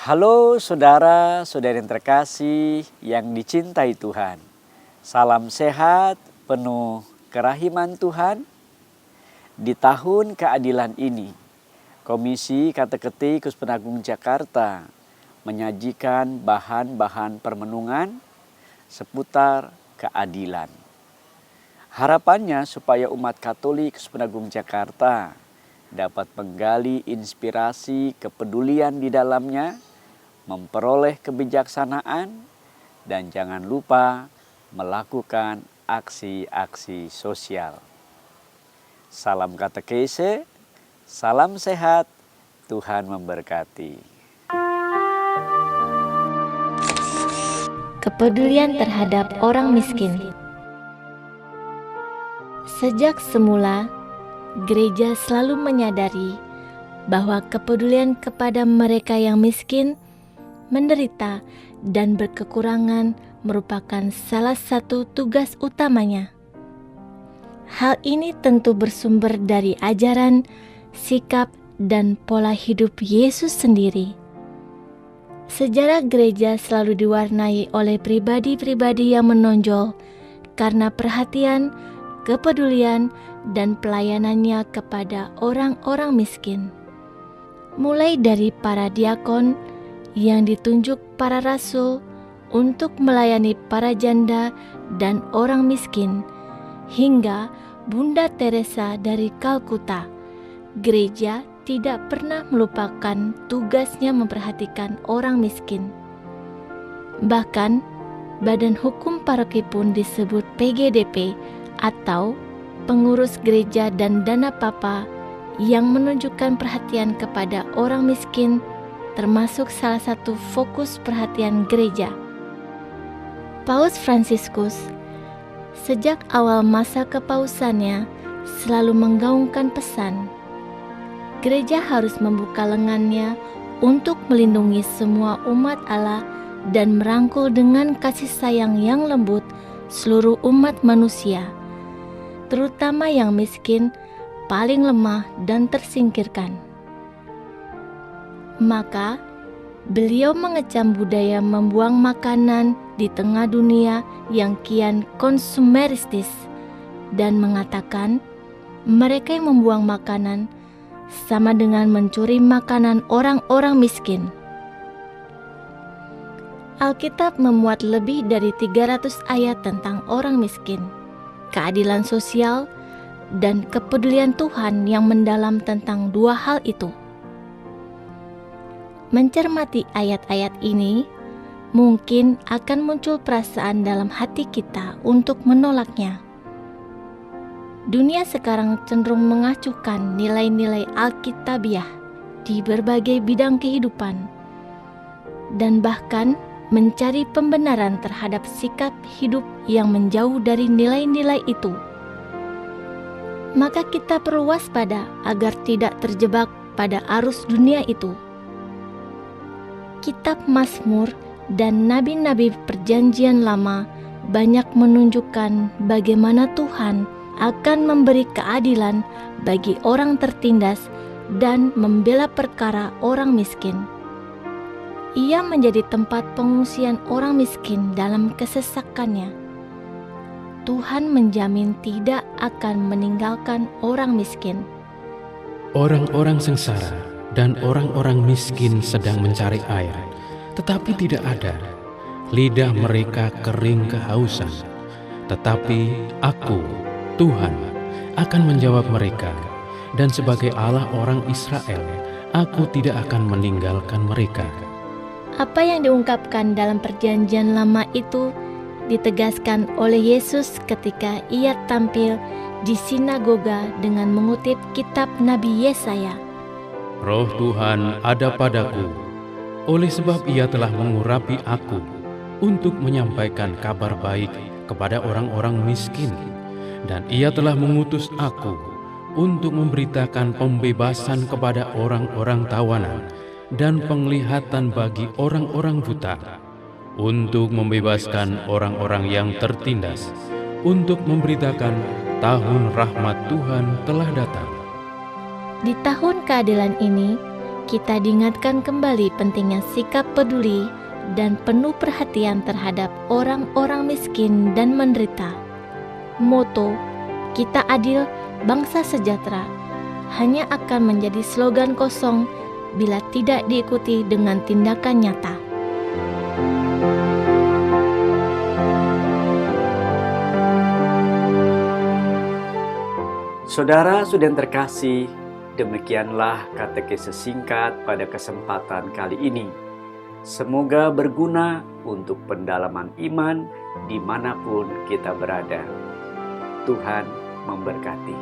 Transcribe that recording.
Halo saudara-saudari yang terkasih yang dicintai Tuhan. Salam sehat, penuh kerahiman Tuhan. Di tahun keadilan ini, Komisi Kateketi Kuspen Agung Jakarta menyajikan bahan-bahan permenungan seputar keadilan. Harapannya supaya umat Katolik Kuspen Agung Jakarta dapat menggali inspirasi kepedulian di dalamnya, memperoleh kebijaksanaan, dan jangan lupa melakukan aksi-aksi sosial. Salam katekese, salam sehat, Tuhan memberkati. Kepedulian terhadap orang miskin. Sejak semula, gereja selalu menyadari bahwa kepedulian kepada mereka yang miskin, menderita, dan berkekurangan merupakan salah satu tugas utamanya. Hal ini tentu bersumber dari ajaran, sikap, dan pola hidup Yesus sendiri. Sejarah gereja selalu diwarnai oleh pribadi-pribadi yang menonjol karena perhatian, kepedulian, dan pelayanannya kepada orang-orang miskin. Mulai dari para diakon yang ditunjuk para rasul untuk melayani para janda dan orang miskin, hingga Bunda Teresa dari Kalkuta, gereja tidak pernah melupakan tugasnya memperhatikan orang miskin. Bahkan, badan hukum paroki pun disebut PGDP atau pengurus gereja dan dana papa yang menunjukkan perhatian kepada orang miskin, termasuk salah satu fokus perhatian gereja. Paus Fransiskus sejak awal masa kepausannya selalu menggaungkan pesan, gereja harus membuka lengannya untuk melindungi semua umat Allah dan merangkul dengan kasih sayang yang lembut seluruh umat manusia, terutama yang miskin, paling lemah dan tersingkirkan. Maka, beliau mengecam budaya membuang makanan di tengah dunia yang kian konsumeristis dan mengatakan mereka yang membuang makanan sama dengan mencuri makanan orang-orang miskin. Alkitab memuat lebih dari 300 ayat tentang orang miskin, keadilan sosial, dan kepedulian Tuhan yang mendalam tentang dua hal itu. Mencermati ayat-ayat ini, mungkin akan muncul perasaan dalam hati kita untuk menolaknya. Dunia sekarang cenderung mengacuhkan nilai-nilai Alkitabiah di berbagai bidang kehidupan, dan bahkan mencari pembenaran terhadap sikap hidup yang menjauh dari nilai-nilai itu. Maka kita perlu waspada agar tidak terjebak pada arus dunia itu. Kitab Mazmur dan nabi-nabi Perjanjian Lama banyak menunjukkan bagaimana Tuhan akan memberi keadilan bagi orang tertindas dan membela perkara orang miskin. Ia menjadi tempat pengungsian orang miskin dalam kesesakannya. Tuhan menjamin tidak akan meninggalkan orang miskin. Orang-orang sengsara dan orang-orang miskin sedang mencari air, tetapi tidak ada. Lidah mereka kering kehausan. Tetapi Aku, Tuhan, akan menjawab mereka, dan sebagai Allah orang Israel, Aku tidak akan meninggalkan mereka. Apa yang diungkapkan dalam Perjanjian Lama itu ditegaskan oleh Yesus ketika Ia tampil di sinagoga dengan mengutip kitab Nabi Yesaya. Roh Tuhan ada padaku, oleh sebab Ia telah mengurapi Aku untuk menyampaikan kabar baik kepada orang-orang miskin, dan Ia telah mengutus Aku untuk memberitakan pembebasan kepada orang-orang tawanan dan penglihatan bagi orang-orang buta, untuk membebaskan orang-orang yang tertindas, untuk memberitakan tahun rahmat Tuhan telah datang. Di tahun keadilan ini, kita diingatkan kembali pentingnya sikap peduli dan penuh perhatian terhadap orang-orang miskin dan menderita. Moto "Kita Adil, Bangsa Sejahtera" hanya akan menjadi slogan kosong bila tidak diikuti dengan tindakan nyata. Saudara-saudara yang terkasih, demikianlah katekese singkat pada kesempatan kali ini. Semoga berguna untuk pendalaman iman dimanapun kita berada. Tuhan memberkati.